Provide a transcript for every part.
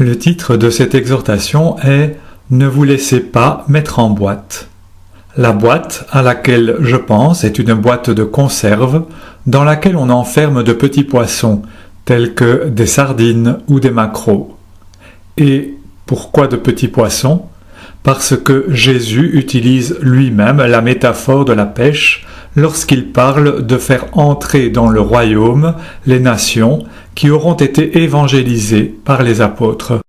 Le titre de cette exhortation est « Ne vous laissez pas mettre en boîte ». La boîte à laquelle je pense est une boîte de conserve dans laquelle on enferme de petits poissons tels que des sardines ou des maquereaux. Et pourquoi de petits poissons ? Parce que Jésus utilise lui-même la métaphore de la pêche lorsqu'il parle de faire entrer dans le royaume les nations qui auront été évangélisées par les apôtres.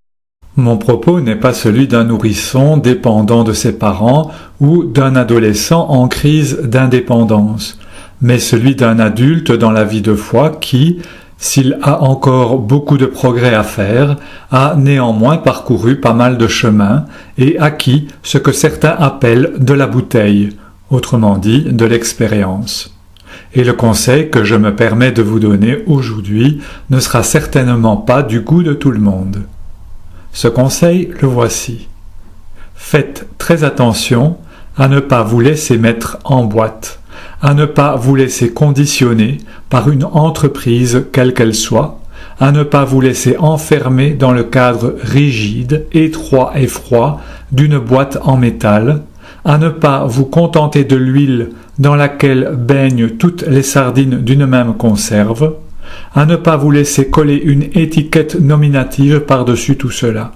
Mon propos n'est pas celui d'un nourrisson dépendant de ses parents ou d'un adolescent en crise d'indépendance, mais celui d'un adulte dans la vie de foi qui, s'il a encore beaucoup de progrès à faire, a néanmoins parcouru pas mal de chemin et acquis ce que certains appellent de la bouteille, autrement dit de l'expérience. Et le conseil que je me permets de vous donner aujourd'hui ne sera certainement pas du goût de tout le monde. Ce conseil, le voici. Faites très attention à ne pas vous laisser mettre en boîte, à ne pas vous laisser conditionner par une entreprise quelle qu'elle soit, à ne pas vous laisser enfermer dans le cadre rigide, étroit et froid d'une boîte en métal, à ne pas vous contenter de l'huile dans laquelle baignent toutes les sardines d'une même conserve, à ne pas vous laisser coller une étiquette nominative par-dessus tout cela.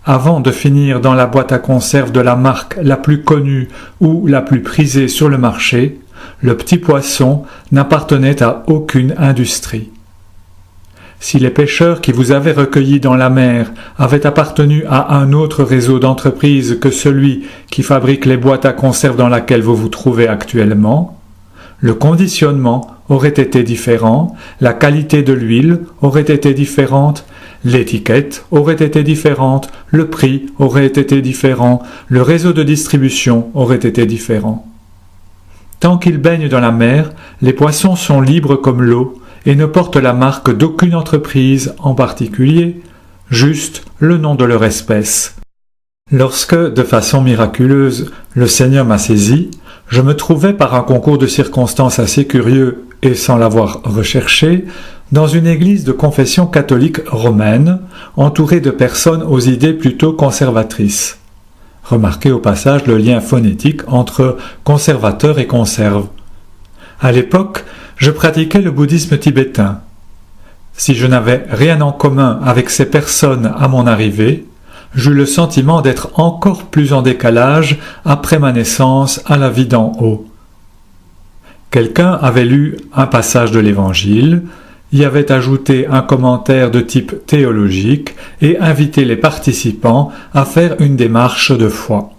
Avant de finir dans la boîte à conserve de la marque la plus connue ou la plus prisée sur le marché, le petit poisson n'appartenait à aucune industrie. Si les pêcheurs qui vous avaient recueillis dans la mer avaient appartenu à un autre réseau d'entreprises que celui qui fabrique les boîtes à conserve dans laquelle vous vous trouvez actuellement, le conditionnement aurait été différent, la qualité de l'huile aurait été différente, l'étiquette aurait été différente, le prix aurait été différent, le réseau de distribution aurait été différent. Tant qu'ils baignent dans la mer, les poissons sont libres comme l'eau et ne portent la marque d'aucune entreprise en particulier, juste le nom de leur espèce. Lorsque, de façon miraculeuse, le Seigneur m'a saisi, je me trouvais par un concours de circonstances assez curieux et sans l'avoir recherché, dans une église de confession catholique romaine, entourée de personnes aux idées plutôt conservatrices. Remarquez au passage le lien phonétique entre conservateur et conserve. À l'époque, je pratiquais le bouddhisme tibétain. Si je n'avais rien en commun avec ces personnes à mon arrivée, j'eus le sentiment d'être encore plus en décalage après ma naissance à la vie d'en haut. Quelqu'un avait lu un passage de l'Évangile, y avait ajouté un commentaire de type théologique et invité les participants à faire une démarche de foi.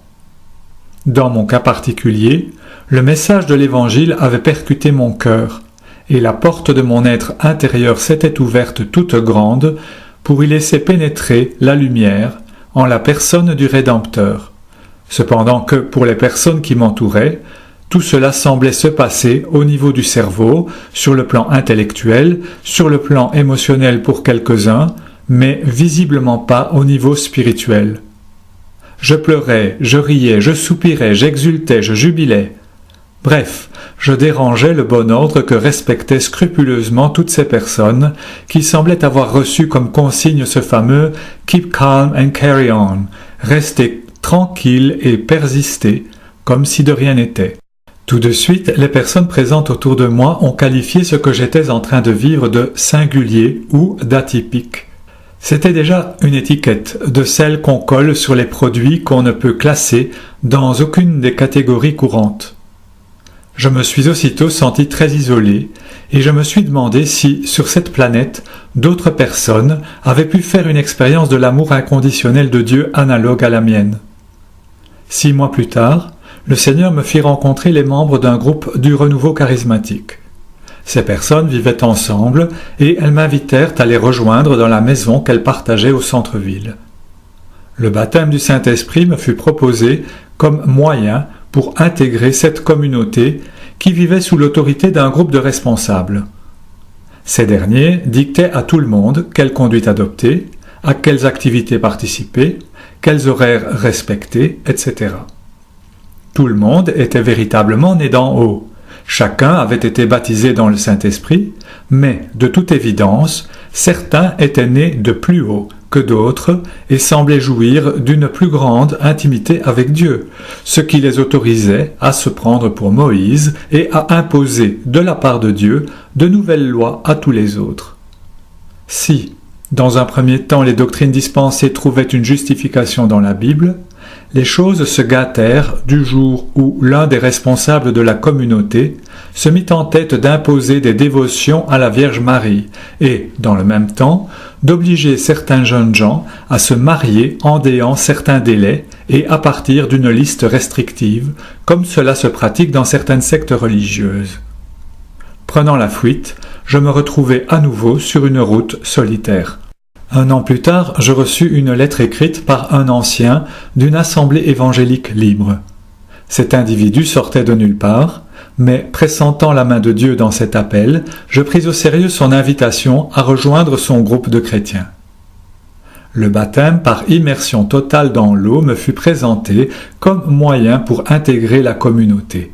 Dans mon cas particulier, le message de l'Évangile avait percuté mon cœur, et la porte de mon être intérieur s'était ouverte toute grande pour y laisser pénétrer la lumière en la personne du Rédempteur. Cependant que, pour les personnes qui m'entouraient, tout cela semblait se passer au niveau du cerveau, sur le plan intellectuel, sur le plan émotionnel pour quelques-uns, mais visiblement pas au niveau spirituel. Je pleurais, je riais, je soupirais, j'exultais, je jubilais. Bref, je dérangeais le bon ordre que respectaient scrupuleusement toutes ces personnes qui semblaient avoir reçu comme consigne ce fameux « keep calm and carry on », rester tranquille et persister, comme si de rien n'était. Tout de suite, les personnes présentes autour de moi ont qualifié ce que j'étais en train de vivre de singulier ou d'atypique. C'était déjà une étiquette de celle qu'on colle sur les produits qu'on ne peut classer dans aucune des catégories courantes. Je me suis aussitôt senti très isolé et je me suis demandé si, sur cette planète, d'autres personnes avaient pu faire une expérience de l'amour inconditionnel de Dieu analogue à la mienne. 6 mois plus tard, le Seigneur me fit rencontrer les membres d'un groupe du renouveau charismatique. Ces personnes vivaient ensemble et elles m'invitèrent à les rejoindre dans la maison qu'elles partageaient au centre-ville. Le baptême du Saint-Esprit me fut proposé comme moyen pour intégrer cette communauté qui vivait sous l'autorité d'un groupe de responsables. Ces derniers dictaient à tout le monde quelle conduite adopter, à quelles activités participer, quels horaires respecter, etc. Tout le monde était véritablement né d'en haut. Chacun avait été baptisé dans le Saint-Esprit, mais, de toute évidence, certains étaient nés de plus haut que d'autres et semblaient jouir d'une plus grande intimité avec Dieu, ce qui les autorisait à se prendre pour Moïse et à imposer de la part de Dieu de nouvelles lois à tous les autres. Si, dans un premier temps, les doctrines dispensées trouvaient une justification dans la Bible, les choses se gâtèrent du jour où l'un des responsables de la communauté se mit en tête d'imposer des dévotions à la Vierge Marie et, dans le même temps, d'obliger certains jeunes gens à se marier en déant certains délais et à partir d'une liste restrictive, comme cela se pratique dans certaines sectes religieuses. Prenant la fuite, je me retrouvai à nouveau sur une route solitaire. Un an plus tard, je reçus une lettre écrite par un ancien d'une assemblée évangélique libre. Cet individu sortait de nulle part, mais pressentant la main de Dieu dans cet appel, je pris au sérieux son invitation à rejoindre son groupe de chrétiens. Le baptême par immersion totale dans l'eau me fut présenté comme moyen pour intégrer la communauté.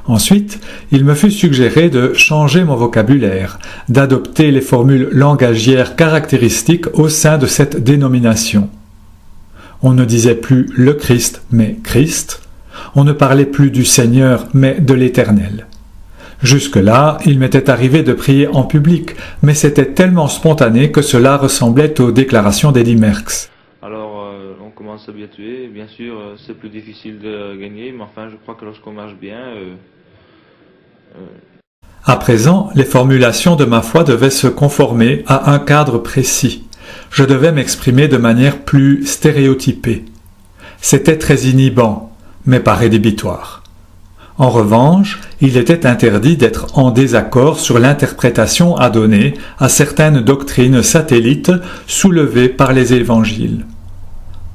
Ensuite, il me fut suggéré de changer mon vocabulaire, d'adopter les formules langagières caractéristiques au sein de cette dénomination. On ne disait plus le Christ, mais Christ. On ne parlait plus du Seigneur, mais de l'Éternel. Jusque-là, il m'était arrivé de prier en public, mais c'était tellement spontané que cela ressemblait aux déclarations d'Eddie Merckx. Alors, on commence à habituer. Bien sûr, c'est plus difficile de gagner, mais enfin, je crois que lorsqu'on marche bien... À présent, les formulations de ma foi devaient se conformer à un cadre précis. Je devais m'exprimer de manière plus stéréotypée. C'était très inhibant, mais pas rédhibitoire. En revanche, il était interdit d'être en désaccord sur l'interprétation à donner à certaines doctrines satellites soulevées par les évangiles.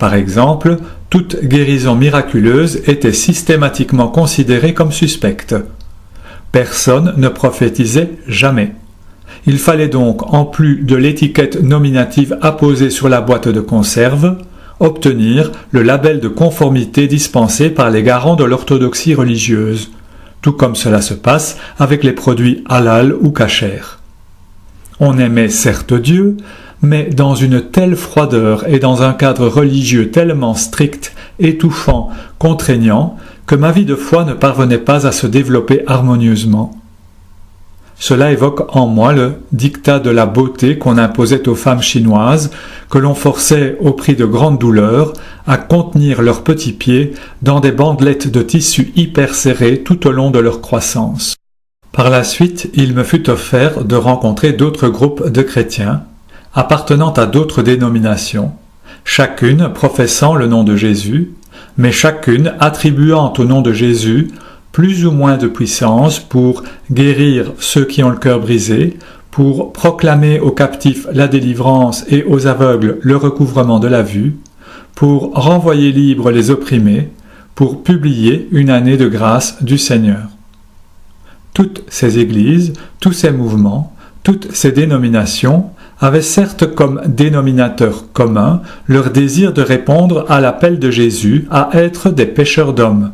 Par exemple, toute guérison miraculeuse était systématiquement considérée comme suspecte. Personne ne prophétisait jamais. Il fallait donc, en plus de l'étiquette nominative apposée sur la boîte de conserve, obtenir le label de conformité dispensé par les garants de l'orthodoxie religieuse, tout comme cela se passe avec les produits halal ou kasher. On aimait certes Dieu, mais dans une telle froideur et dans un cadre religieux tellement strict, étouffant, contraignant, que ma vie de foi ne parvenait pas à se développer harmonieusement. Cela évoque en moi le diktat de la beauté qu'on imposait aux femmes chinoises, que l'on forçait au prix de grandes douleurs à contenir leurs petits pieds dans des bandelettes de tissu hyper serrées tout au long de leur croissance. Par la suite, il me fut offert de rencontrer d'autres groupes de chrétiens, appartenant à d'autres dénominations, chacune professant le nom de Jésus, mais chacune attribuant au nom de Jésus plus ou moins de puissance pour guérir ceux qui ont le cœur brisé, pour proclamer aux captifs la délivrance et aux aveugles le recouvrement de la vue, pour renvoyer libres les opprimés, pour publier une année de grâce du Seigneur. Toutes ces églises, tous ces mouvements, toutes ces dénominations avaient certes comme dénominateur commun leur désir de répondre à l'appel de Jésus à être des pêcheurs d'hommes.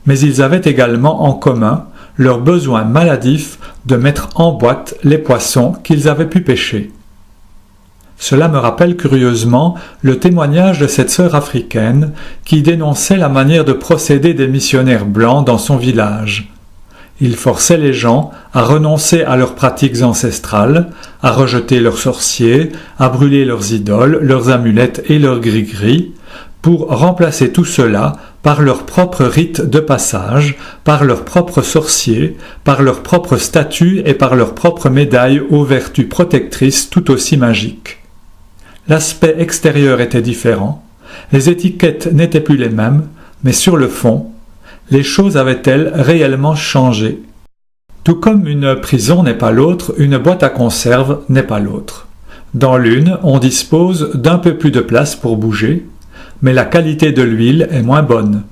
Mais ils avaient également en commun leur besoin maladif de mettre en boîte les poissons qu'ils avaient pu pêcher. Cela me rappelle curieusement le témoignage de cette sœur africaine qui dénonçait la manière de procéder des missionnaires blancs dans son village. Ils forçaient les gens à renoncer à leurs pratiques ancestrales, à rejeter leurs sorciers, à brûler leurs idoles, leurs amulettes et leurs gris-gris, pour remplacer tout cela par leurs propres rites de passage, par leurs propres sorciers, par leurs propres statues et par leurs propres médailles aux vertus protectrices tout aussi magiques. L'aspect extérieur était différent, les étiquettes n'étaient plus les mêmes, mais sur le fond, les choses avaient-elles réellement changé? Tout comme une prison n'est pas l'autre, une boîte à conserve n'est pas l'autre. Dans l'une, on dispose d'un peu plus de place pour bouger, mais la qualité de l'huile est moins bonne.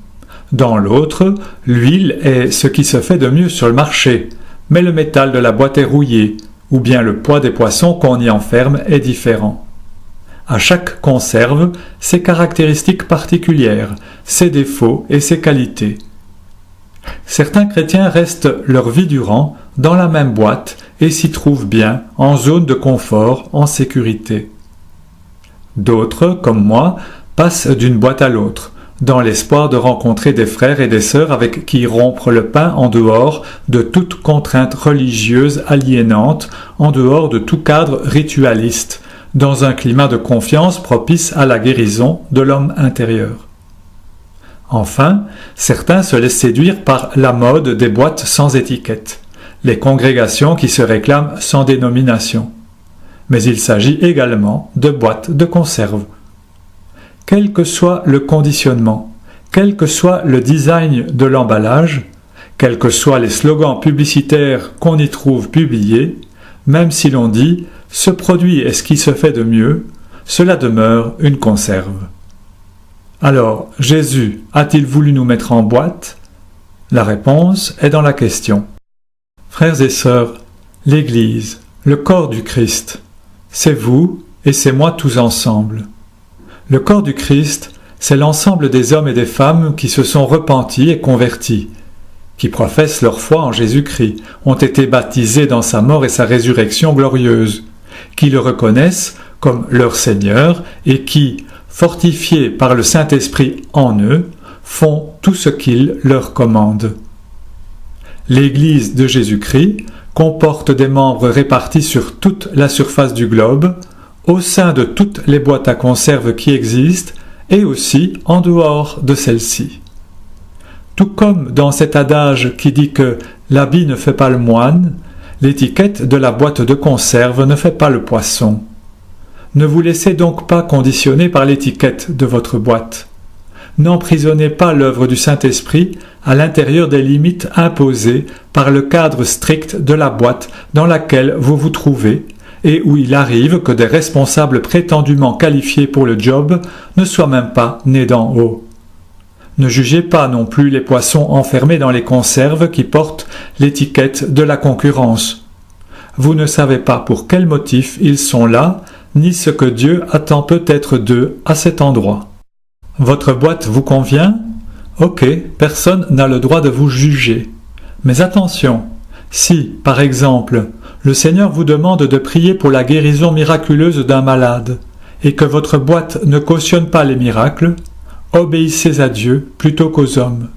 Dans l'autre, l'huile est ce qui se fait de mieux sur le marché, mais le métal de la boîte est rouillé, ou bien le poids des poissons qu'on y enferme est différent. À chaque conserve, ses caractéristiques particulières, ses défauts et ses qualités. Certains chrétiens restent leur vie durant dans la même boîte et s'y trouvent bien, en zone de confort, en sécurité. D'autres, comme moi, passent d'une boîte à l'autre, dans l'espoir de rencontrer des frères et des sœurs avec qui rompre le pain en dehors de toute contrainte religieuse aliénante, en dehors de tout cadre ritualiste, dans un climat de confiance propice à la guérison de l'homme intérieur. Enfin, certains se laissent séduire par la mode des boîtes sans étiquette, les congrégations qui se réclament sans dénomination. Mais il s'agit également de boîtes de conserve. Quel que soit le conditionnement, quel que soit le design de l'emballage, quels que soient les slogans publicitaires qu'on y trouve publiés, même si l'on dit « ce produit est ce qui se fait de mieux », cela demeure une conserve. Alors, Jésus a-t-il voulu nous mettre en boîte? La réponse est dans la question. Frères et sœurs, l'Église, le corps du Christ, c'est vous et c'est moi tous ensemble. Le corps du Christ, c'est l'ensemble des hommes et des femmes qui se sont repentis et convertis, qui professent leur foi en Jésus-Christ, ont été baptisés dans sa mort et sa résurrection glorieuse, qui le reconnaissent comme leur Seigneur et qui, fortifiés par le Saint-Esprit en eux, font tout ce qu'il leur commande. L'Église de Jésus-Christ comporte des membres répartis sur toute la surface du globe, au sein de toutes les boîtes à conserve qui existent et aussi en dehors de celles-ci. Tout comme dans cet adage qui dit que l'habit ne fait pas le moine, l'étiquette de la boîte de conserve ne fait pas le poisson. Ne vous laissez donc pas conditionner par l'étiquette de votre boîte. N'emprisonnez pas l'œuvre du Saint-Esprit à l'intérieur des limites imposées par le cadre strict de la boîte dans laquelle vous vous trouvez et où il arrive que des responsables prétendument qualifiés pour le job ne soient même pas nés d'en haut. Ne jugez pas non plus les poissons enfermés dans les conserves qui portent l'étiquette de la concurrence. Vous ne savez pas pour quel motif ils sont là, ni ce que Dieu attend peut-être d'eux à cet endroit. Votre boîte vous convient? Ok, personne n'a le droit de vous juger. Mais attention, si, par exemple, le Seigneur vous demande de prier pour la guérison miraculeuse d'un malade, et que votre boîte ne cautionne pas les miracles, obéissez à Dieu plutôt qu'aux hommes.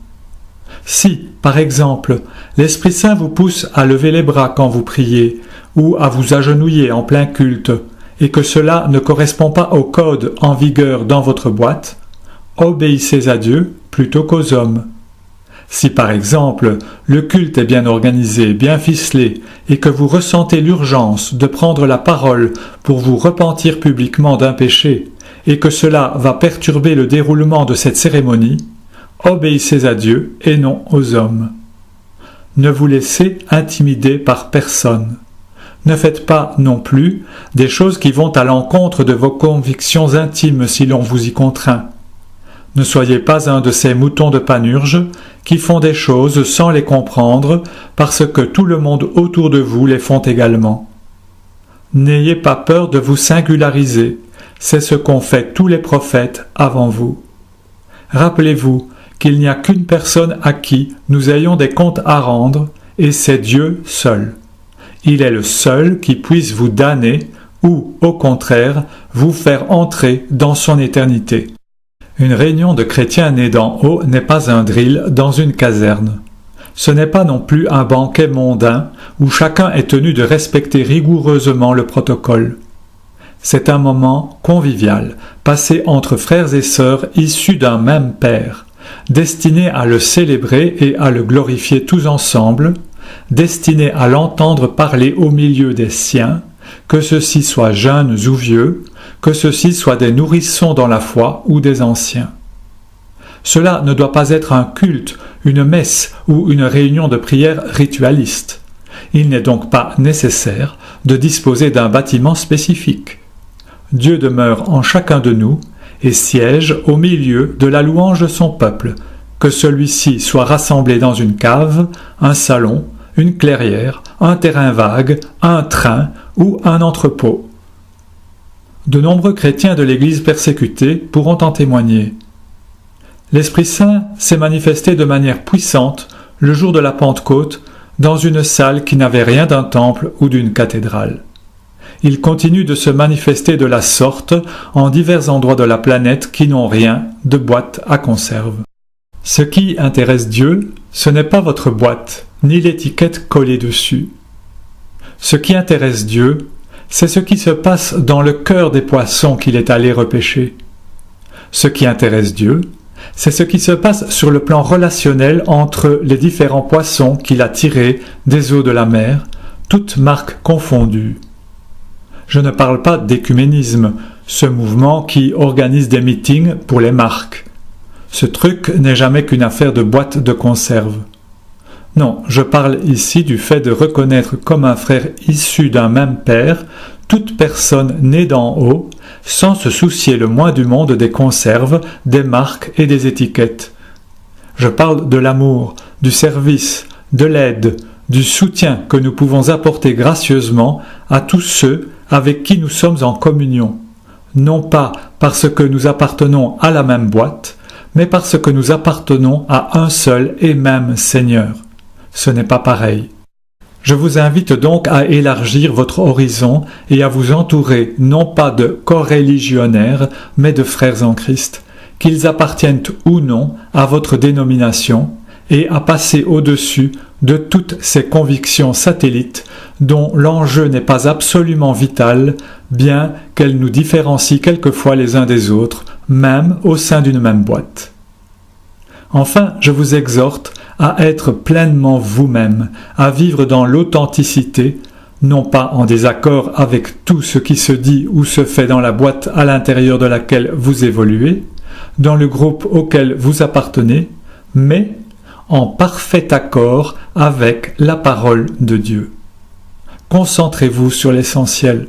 Si, par exemple, l'Esprit Saint vous pousse à lever les bras quand vous priez, ou à vous agenouiller en plein culte, et que cela ne correspond pas au code en vigueur dans votre boîte, obéissez à Dieu plutôt qu'aux hommes. Si par exemple le culte est bien organisé, bien ficelé, et que vous ressentez l'urgence de prendre la parole pour vous repentir publiquement d'un péché, et que cela va perturber le déroulement de cette cérémonie, obéissez à Dieu et non aux hommes. Ne vous laissez intimider par personne. Ne faites pas non plus des choses qui vont à l'encontre de vos convictions intimes si l'on vous y contraint. Ne soyez pas un de ces moutons de Panurge qui font des choses sans les comprendre parce que tout le monde autour de vous les font également. N'ayez pas peur de vous singulariser, c'est ce qu'ont fait tous les prophètes avant vous. Rappelez-vous qu'il n'y a qu'une personne à qui nous ayons des comptes à rendre, et c'est Dieu seul. Il est le seul qui puisse vous damner ou, au contraire, vous faire entrer dans son éternité. Une réunion de chrétiens nés d'en haut n'est pas un drill dans une caserne. Ce n'est pas non plus un banquet mondain où chacun est tenu de respecter rigoureusement le protocole. C'est un moment convivial, passé entre frères et sœurs issus d'un même Père, destiné à le célébrer et à le glorifier tous ensemble, destiné à l'entendre parler au milieu des siens, que ceux-ci soient jeunes ou vieux, que ceux-ci soient des nourrissons dans la foi ou des anciens. Cela ne doit pas être un culte, une messe ou une réunion de prière ritualiste. Il n'est donc pas nécessaire de disposer d'un bâtiment spécifique. Dieu demeure en chacun de nous et siège au milieu de la louange de son peuple, que celui-ci soit rassemblé dans une cave, un salon, une clairière, un terrain vague, un train ou un entrepôt. De nombreux chrétiens de l'Église persécutée pourront en témoigner. L'Esprit Saint s'est manifesté de manière puissante le jour de la Pentecôte, dans une salle qui n'avait rien d'un temple ou d'une cathédrale. Il continue de se manifester de la sorte en divers endroits de la planète qui n'ont rien de boîte à conserve. Ce qui intéresse Dieu, ce n'est pas votre boîte, ni l'étiquette collée dessus. Ce qui intéresse Dieu, c'est ce qui se passe dans le cœur des poissons qu'il est allé repêcher. Ce qui intéresse Dieu, c'est ce qui se passe sur le plan relationnel entre les différents poissons qu'il a tirés des eaux de la mer, toutes marques confondues. Je ne parle pas d'écuménisme, ce mouvement qui organise des meetings pour les marques. Ce truc n'est jamais qu'une affaire de boîte de conserve. Non, je parle ici du fait de reconnaître comme un frère issu d'un même père toute personne née d'en haut, sans se soucier le moins du monde des conserves, des marques et des étiquettes. Je parle de l'amour, du service, de l'aide, du soutien que nous pouvons apporter gracieusement à tous ceux avec qui nous sommes en communion, non pas parce que nous appartenons à la même boîte, mais parce que nous appartenons à un seul et même Seigneur. Ce n'est pas pareil. Je vous invite donc à élargir votre horizon et à vous entourer non pas de coreligionnaires, mais de frères en Christ, qu'ils appartiennent ou non à votre dénomination, et à passer au-dessus de toutes ces convictions satellites dont l'enjeu n'est pas absolument vital, bien qu'elles nous différencient quelquefois les uns des autres, même au sein d'une même boîte. Enfin, je vous exhorte à être pleinement vous-même, à vivre dans l'authenticité, non pas en désaccord avec tout ce qui se dit ou se fait dans la boîte à l'intérieur de laquelle vous évoluez, dans le groupe auquel vous appartenez, mais en parfait accord avec la parole de Dieu. Concentrez-vous sur l'essentiel.